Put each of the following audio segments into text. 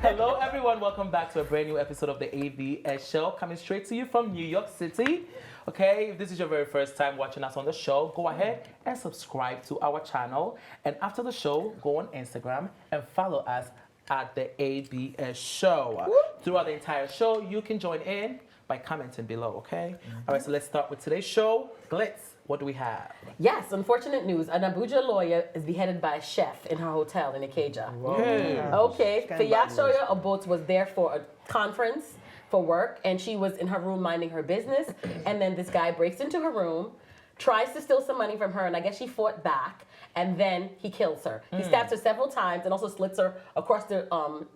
Hello, everyone. Welcome back to a brand new episode of the AVS Show, coming straight to you from New York City. Okay, if this is your very first time watching us on the show, go ahead and subscribe to our channel. And after the show, go on Instagram and follow us at the AVS Show. Throughout the entire show, you can join in by commenting below, okay? All right, so let's start with today's show. Glitz, what do we have? Yes, unfortunate news. An Abuja lawyer is beheaded by a chef in her hotel in Ikeja. Okay, Fiyasoya Obot was there for a conference for work, and she was in her room minding her business, and then this guy breaks into her room, tries to steal some money from her, and I guess she fought back, and then he kills her. He stabs her several times and also slits her across the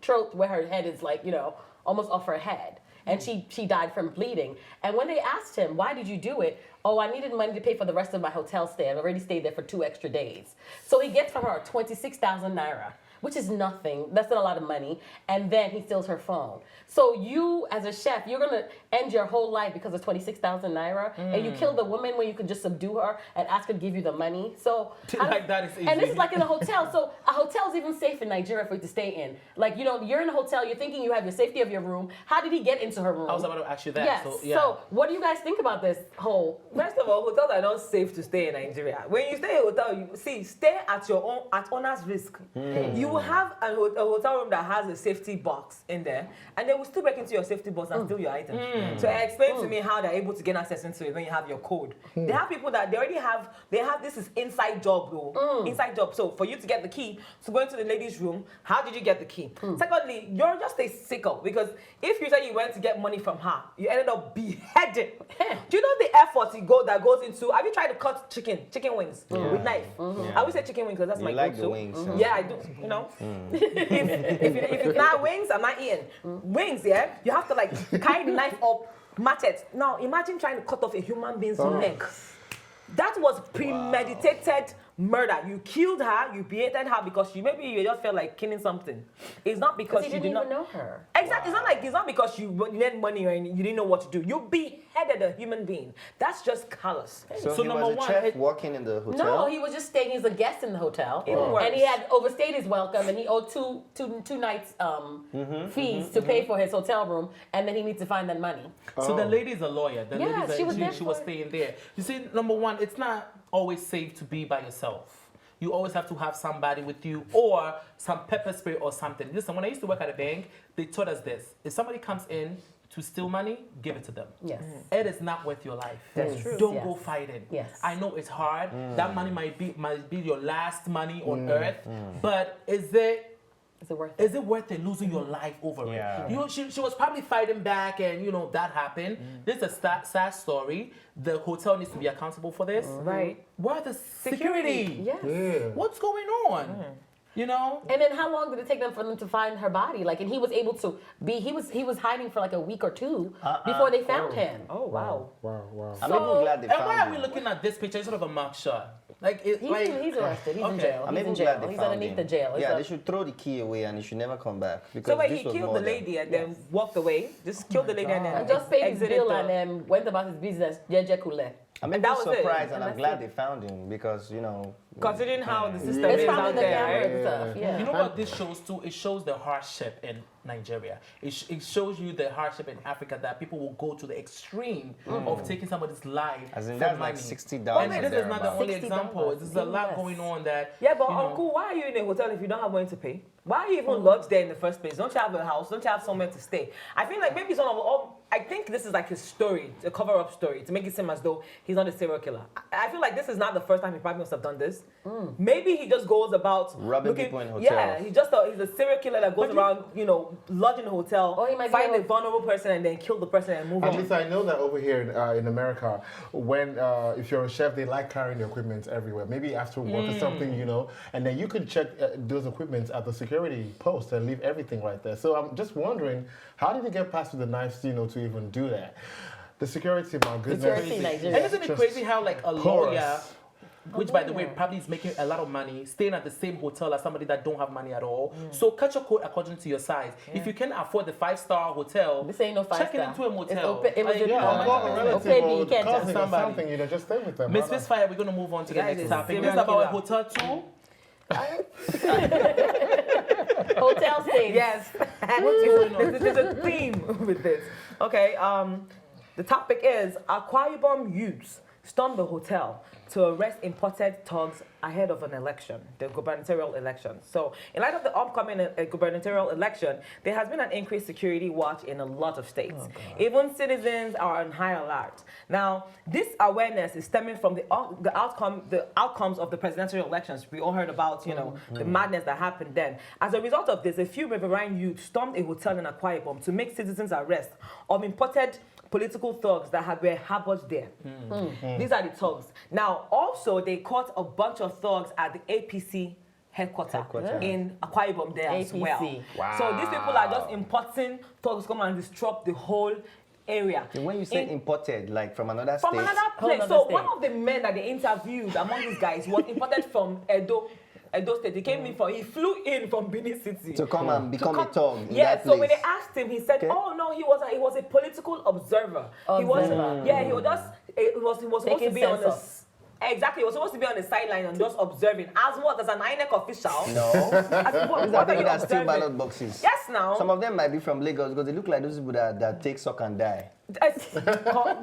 throat where her head is like, you know, almost off her head. And she died from bleeding. And when they asked him, why did you do it? Oh, I needed money to pay for the rest of my hotel stay. I've already stayed there for 2 extra days. So he gets from her 26,000 naira, which is nothing. That's not a lot of money. And then he steals her phone. So you, as a chef, you're going to end your whole life because of 26,000 naira. And you kill the woman when you could just subdue her and ask her to give you the money. So Like that is easy. And this is like in a hotel. So a hotel is even safe in Nigeria for you to stay in. Like, you know, you're in a hotel, you're thinking you have your safety of your room. How did he get into her room? I was about to ask you that. Yes. So what do you guys think about this whole? First of all, hotels are not safe to stay in Nigeria. When you stay in a hotel, you see, stay at your own, at owner's risk. You will have a hotel room that has a safety box in there, and they will still break into your safety box and steal your items. So explain to me how they're able to gain access into it when you have your code. They have people that they already have. They have this is inside job, though. Inside job. So for you to get the key to go into the ladies' room, how did you get the key? Secondly, you're just a sickle because if you say you went to get money from her, you ended up beheaded. Do you know the effort that goes into? Have you tried to cut chicken wings with knife? I would say chicken wings because that's my like go-to. the wings. Yeah, I do. You know, if it's not wings, I'm not eating wings. Yeah, you have to like carry the knife up, machete. Now imagine trying to cut off a human being's neck. That was premeditated murder. You killed her, you beheaded her because maybe you just felt like killing something. It's not because you didn't did not even know her. Exactly. It's not because you needed money or you didn't know what to do. You beheaded a human being. That's just callous. So he number was a one, chef working in the hotel? No, he was just staying as a guest in the hotel, and he had overstayed his welcome, and he owed two nights fees to pay for his hotel room, and then he needs to find that money. So the lady's a lawyer. The Yeah, lady's she was there she was for- staying there. You see, number one, it's not always safe to be by yourself. You always have to have somebody with you or some pepper spray or something. Listen, when I used to work at a bank, they taught us this. If somebody comes in to steal money, give it to them. Yes. It is not worth your life. That's true. Don't Yes. go fighting. Yes. I know it's hard. That money might be your last money on earth, but is it worth it losing your life over Yeah. it? You know, she was probably fighting back, and you know that happened. This is a sad story. The hotel needs to be accountable for this. Right. Where are the security? Yes. What's going on? You know? And then how long did it take them for them to find her body? Like, and he was able to be. He was hiding for like a week or two before they found him. Oh wow. I'm So- even glad they And found why are him. we looking at this picture instead of a mugshot? Like, He's arrested. He's in jail. I'm He's in even glad jail. they He's found underneath him. the jail. Yeah, they should throw the key away and he should never come back. Because So wait, this he was killed the murder. lady and then walked away. Just killed the lady and then And just paid his exited bill the- and then went about his business. Jeje kule. I'm And even that was it. surprised and I'm that's glad it. they found him because, you know... Considering how the system It's is probably out the camera there, and stuff. Yeah. You know what this shows too? It shows the hardship in Nigeria. It shows you the hardship in Africa that people will go to the extreme of taking somebody's life As in, for that's money. like $60 And this is not the only $60. example. There's a lot Yes. going on that. Yeah, but you know, uncle, why are you in a hotel if you don't have money to pay? Why are you even lodged there in the first place? Don't you have a house? Don't you have somewhere to stay? I feel like maybe it's one of all. I think this is like his story, a cover-up story, to make it seem as though he's not a serial killer. I feel like this is not the first time he probably must have done this. Maybe he just goes about Robbing people in hotels. Yeah, he's a serial killer that goes around, you know, lodging in a hotel, Or he might find be a vulnerable person and then kill the person and move At on. least I know that over here in America, when if you're a chef, they like carrying the equipment everywhere. Maybe after work or something, you know, and then you could check those equipments at the security post and leave everything right there. So I'm just wondering, how did he get past with the knives, you know, to even do that? The security, my goodness. Security in Nigeria. And isn't it Just crazy how like a porous. lawyer, which by the way probably is making a lot of money, staying at the same hotel as somebody that don't have money at all. So cut your coat according to your size. If you can afford the 5-star hotel, This ain't no check it five-star. into a motel. It's open, it was Like, a- Yeah, I'll call a relative Okay, or you can't cousin just or somebody. something, you know, just stay with them. Miss Fire, we're gonna move on to the Guys, next it's topic. serial This is about a killer. hotel too. Hotel stays. Yes. There's a theme with this. Okay, the topic is Akwa Ibom youths stormed the hotel to arrest imported thugs ahead of an election, the gubernatorial election. So, in light of the upcoming gubernatorial election, there has been an increased security watch in a lot of states. Even citizens are on high alert. Now, this awareness is stemming from the outcomes of the presidential elections. We all heard about, you know, the madness that happened then. As a result of this, a few riverine youths stormed a hotel in Akwa Ibom to make citizens arrest of imported political thugs that were harbored there. These are the thugs. Now, also, they caught a bunch of thugs at the APC headquarters in Akwa Ibom there as well. Wow. So these people are just importing thugs to come and disrupt the whole area. When you say imported, like from another From state? another place. So one of the men that they interviewed among these guys was imported from Edo State. He flew in from Benin City. To come and become a thug in Yeah, that so when place. they asked him, he said, "Oh no, he was a political observer. He was supposed to be on the exactly. He was supposed to be on the sideline and just observing. As what as an INEC official? No. These are people that steal ballot boxes. Yes, now. Some of them might be from Lagos because they look like those people that take suck and die.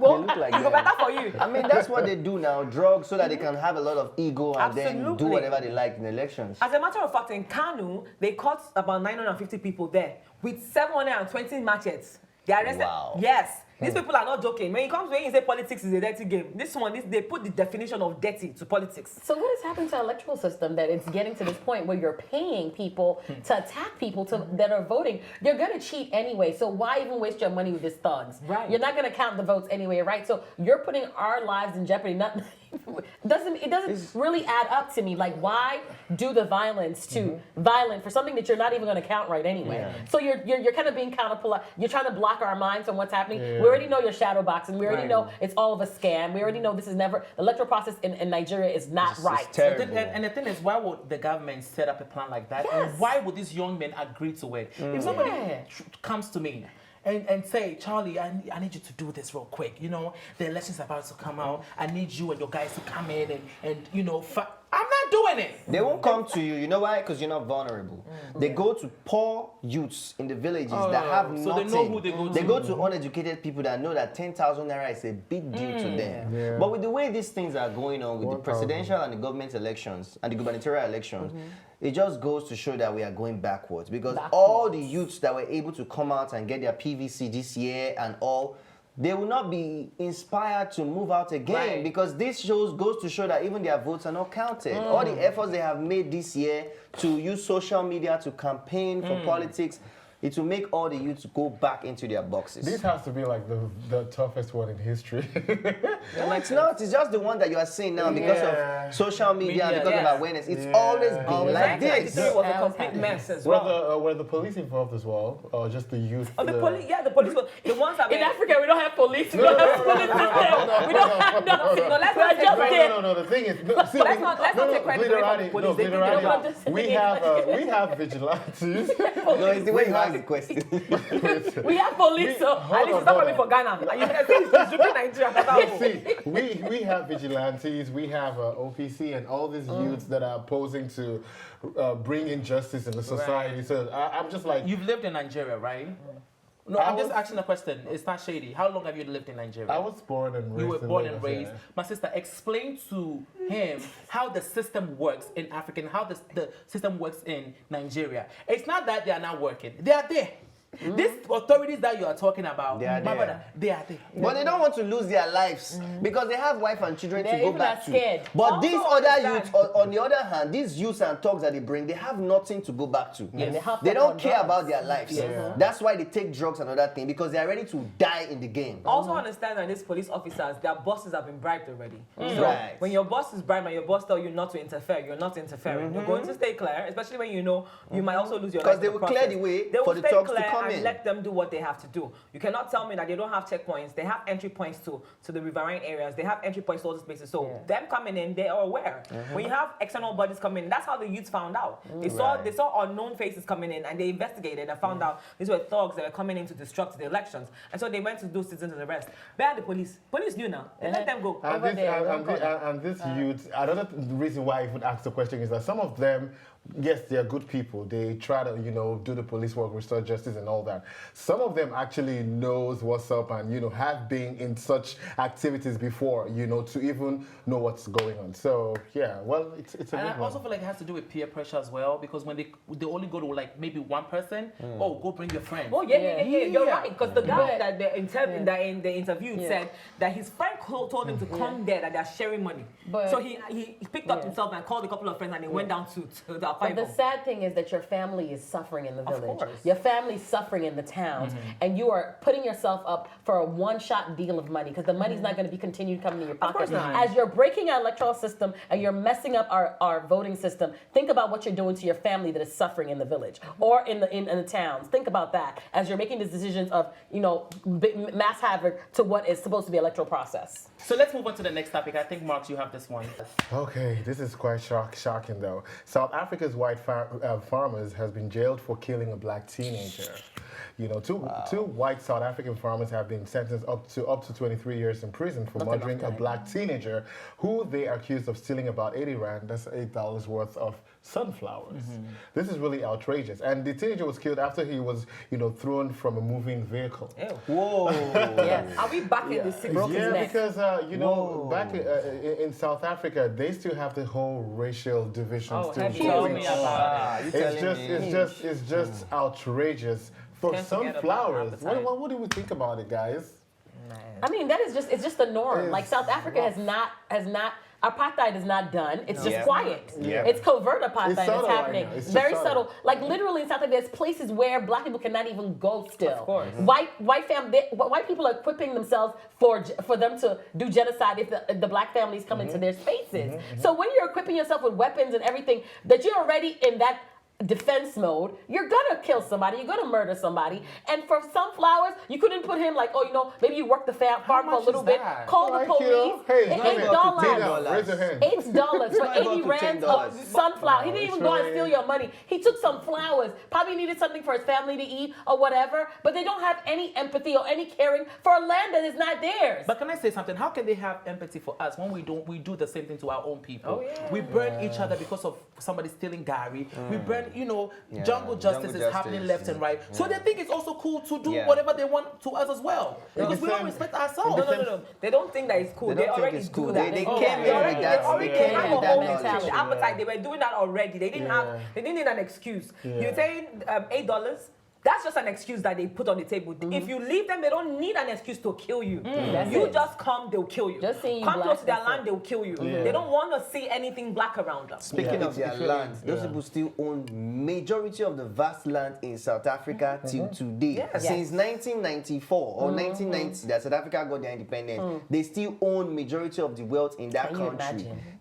Well, look like it go them. better for you. I mean, that's what they do now, drugs, so that they can have a lot of ego and then do Absolutely. whatever they like in elections. As a matter of fact, in Kanu, they caught about 950 people there with 720 machetes. They arrested. Wow. Yes. These people are not joking. When you say politics is a dirty game, they put the definition of dirty to politics. So what has happened to our electoral system that it's getting to this point where you're paying people to attack people that are voting? You're going to cheat anyway, so why even waste your money with these thugs? Right. You're not going to count the votes anyway, right? So you're putting our lives in jeopardy. It doesn't really add up to me. Like, why do the violence to violent for something that you're not even going to count right anyway? Yeah. So you're kind of being counterproductive. You're trying to block our minds from what's happening. We already know you're shadow boxing. We already know it's all of a scam. We already know this is never the electoral process in Nigeria is not right. terrible. And the thing is, why would the government set up a plan like that? And why would these young men agree to it? If somebody comes to me and say, Charlie, I need you to do this real quick. You know, the election's about to come out. I need you and your guys to come in and you know, I'm not doing it. They won't come to you. You know why? Because you're not vulnerable. They go to poor youths in the villages that have nothing. So they know who they go to. They go to uneducated people that know that 10,000 naira is a big deal to them. Yeah. But with the way these things are going on with the 1,000. presidential and the government elections and the gubernatorial elections, it just goes to show that we are going backwards. Because all the youths that were able to come out and get their PVC this year and all, they will not be inspired to move out again because this goes to show that even their votes are not counted. All the efforts they have made this year to use social media to campaign for politics, it will make all the youths go back into their boxes. This has to be like the toughest one in history. No, it's not. It's just the one that you are seeing now because of social media and because of awareness. It's always been like this. It was a complete mess as well. Were the police involved as well, or just the youth? Oh, the police, the police, the ones that In Africa, we don't have police. We don't have police system. We don't have nothing. No, let's not take credit. No. The thing is, let's not take credit away from the police. They did their job. We have vigilantes. No, it's the way you ask the question. We have police. So At least it's not coming for Ghana. You can see it's dripping Nigeria. See, we have vigilantes, we have OPC, and all these youths that are posing to bring injustice in the society. So I'm just like, You've lived in Nigeria, right? No, I'm just asking a question. It's not shady. How long have you lived in Nigeria? I was born and raised. You were in born Lagos, and raised. yeah. My sister, explain to him how the system works in Africa and how the system works in Nigeria. It's not that they are not working. They are there. These authorities that you are talking about, They are my there. brother, they are there. But they don't want to lose their lives because they have wife and children to They're go even back not to. scared. But Also these other understand. youths, on the other hand, these youths and thugs that they bring, they have nothing to go back to. Yes. They don't on care drugs. about their lives. Yeah. That's why they take drugs and other things because they are ready to die in the game. Also understand that these police officers, their bosses have been bribed already. So Right. when your boss is bribed and your boss tells you not to interfere, you're not interfering. You're going to stay clear, especially when you know you might also lose your life. Because they in the will clear process. the way They will for the stay thugs to clear come and in. let them do what they have to do. You cannot tell me that they don't have checkpoints. They have entry points to the riverine areas. They have entry points to all these places. So them coming in, they are aware. When you have external bodies coming in, that's how the youths found out. They saw unknown faces coming in and they investigated and found out these were thugs that were coming in to disrupt the elections. And so they went to do citizens arrest. Where are the police? Police knew now. They let them go. And Over this, there, and this youth, another reason why I would ask the question is that some of them yes, they are good people. They try to, do the police work, restore justice and all that. Some of them actually knows what's up and, have been in such activities before, to even know what's going on. So, yeah, well, it's a good And I one. also feel like it has to do with peer pressure as well, because when they only go to like maybe one person, oh, go bring your friend. Oh yeah. You're Yeah. right, because the guy that they interviewed said that his friend told him to come there, that they're sharing money. But- so he picked up himself and called a couple of friends, and he went down to the But Akwa the Ibom. sad thing is that your family is suffering in the village. course. Your family's suffering in the towns, and you are putting yourself up for a one-shot deal of money because the money's not going to be continued coming in your pocket. course not. As you're breaking our electoral system and you're messing up our voting system, think about what you're doing to your family that is suffering in the village or in the towns. Think about that as you're making these decisions of mass havoc to what is supposed to be electoral process. So let's move on to the next topic. I think, Marks, you have this one. Okay, this is quite shocking though. South Africa's white farmers has been jailed for killing a black teenager. Two white South African farmers have been sentenced up to 23 years in prison for murdering a black teenager who they accused of stealing about 80 rand, that's $8 worth of sunflowers. This is really outrageous. And the teenager was killed after he was, thrown from a moving vehicle. Ew. Whoa. Yes. Are we back in the 60s? Yeah, neck. because back in South Africa, they still have the whole racial division Oh, still have you going told me on. about you It's telling just, me? it's just outrageous for Can't forget about sunflowers. half the time. What do we think about it, guys? I mean, it's just the norm. It's Like South Africa has not apartheid is not done. It's just Yeah. quiet. Yeah. It's covert apartheid It's that's subtle right happening. now. It's just Very subtle. subtle. Like literally in South Africa, there's places where black people cannot even go still. Of course. White people are equipping themselves for them to do genocide if the black families come into their spaces. So when you're equipping yourself with weapons and everything, that you're already in that defense mode, you're gonna kill somebody, you're gonna murder somebody. And for sunflowers, you couldn't put him like, maybe you work the farm for a much little is bit, that? call the police, Hey, and it's not even up to $8. $10. Raise your hand. $8 for not even 80 up to rands $10. of sunflower. He didn't It's even go and really- steal your money. He took some flowers. Probably needed something for his family to eat or whatever. But they don't have any empathy or any caring for a land that is not theirs. But can I say something? How can they have empathy for us when we do the same thing to our own people? Oh, yeah. We burn each other because of somebody stealing Gary. We burn, jungle justice is happening justice, left and right. So they think it's also cool to do Yeah. whatever they want to us as well. Because we don't respect ourselves. No. They don't think that it's cool. They They don't think already it's do cool. that. They Oh, came they in already- with that. They already They came have in a with that whole mentality. appetite. They were doing that already. They didn't have. They didn't need an excuse. You're saying $8. That's just an excuse that they put on the table. If you leave them, they don't need an excuse to kill you. That's You it. just come, they'll kill you. Just seeing you come black, close to their that's land, it. they'll kill you. They don't want to see anything black around them. Speaking of their It's really- land, those people still own majority of the vast land in South Africa till today. Yes. Since 1994 or 1990 that South Africa got their independence, they still own majority of the wealth in that Can you country.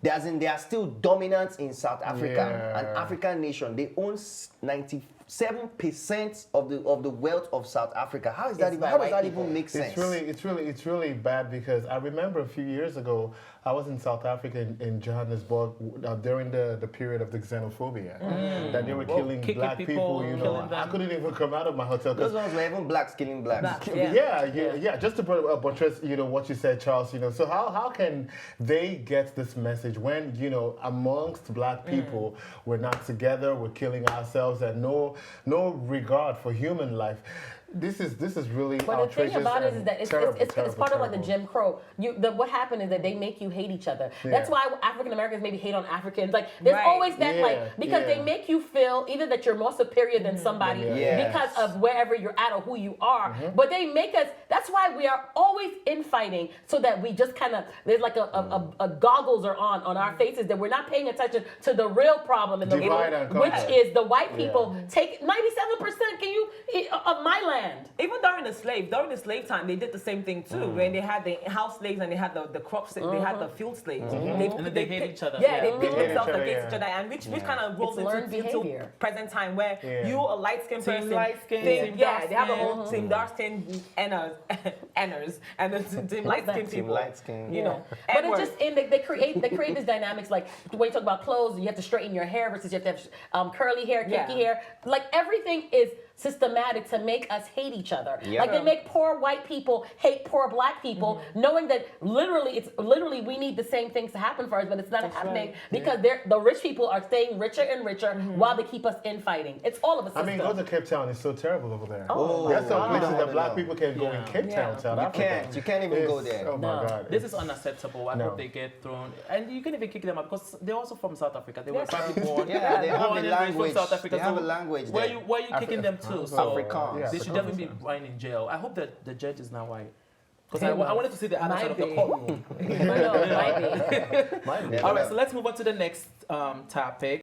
imagine? They are still dominant in South Africa, Yeah. an African nation. They own 97% of the wealth of South Africa. How is that even? by How does white that people. even make sense? It's really bad because I remember a few years ago I was in South Africa in Johannesburg during the period of the xenophobia that they were killing kicking black people, people. killing I them. couldn't even come out of my hotel Those because ones were even blacks killing blacks. Blacks, yeah. Just to buttress, what you said, Charles. So how can they get this message when amongst black people we're not together, we're killing ourselves, and no regard for human life. This is really But the outrageous. thing about it and is that it's terrible, part of like the terrible. Jim Crow. What happened is that they make you hate each other. That's why African Americans maybe hate on Africans. Like there's Right. always that because they Yeah. make you feel either that you're more superior than somebody Yes. because of wherever you're at or who you are. But they make us. That's why we are always infighting, so that we just kind of there's like a goggles are on our faces that we're not paying attention to the real problem in the Divide and which conquer. is the white people take 97%. Can you of my land? Even during the slave time, they did the same thing too. When they had the house slaves and they had the crop slaves, they had the field slaves. And then they hate pit- each other. Yeah, Yeah. they They pit hate themselves each other, against each other, and which kind of rolls It's learned into behavior. present time where you, a light skinned Team person, light-skinned, think- team yeah, they have a dark-skinned. whole team dark skinned Enners, and then team light skinned Team people. light-skinned. You know, But it N-word. just and they create this dynamics like when you talk about clothes, you have to straighten your hair versus you have to have curly hair, kinky Yeah. hair. Like everything is systematic to make us hate each other. Yeah. Like they make poor white people hate poor black people, knowing that literally we need the same things to happen for us, but it's not happening because the rich people are staying richer and richer while they keep us infighting. It's all of a I system. mean, go to Cape Town. It's so terrible over there. Oh, There's some wow. places I that don't black know. people can go in Cape Town, South Africa. You can't even go there. Oh my No. God. This is unacceptable. I No. hope they get thrown. And you can even kick them out because they're also from South Africa. They were probably born. Yeah, they have born a and raised language. from South Africa. They have So a language Where there. you kicking them to? So Afrikaans. Yeah. they should definitely be lying in jail. I hope that the judge is not white. Because He I wanted to see the other Might side of the be. courtroom. I know, it might be. Might be. All right, so let's move on to the next topic.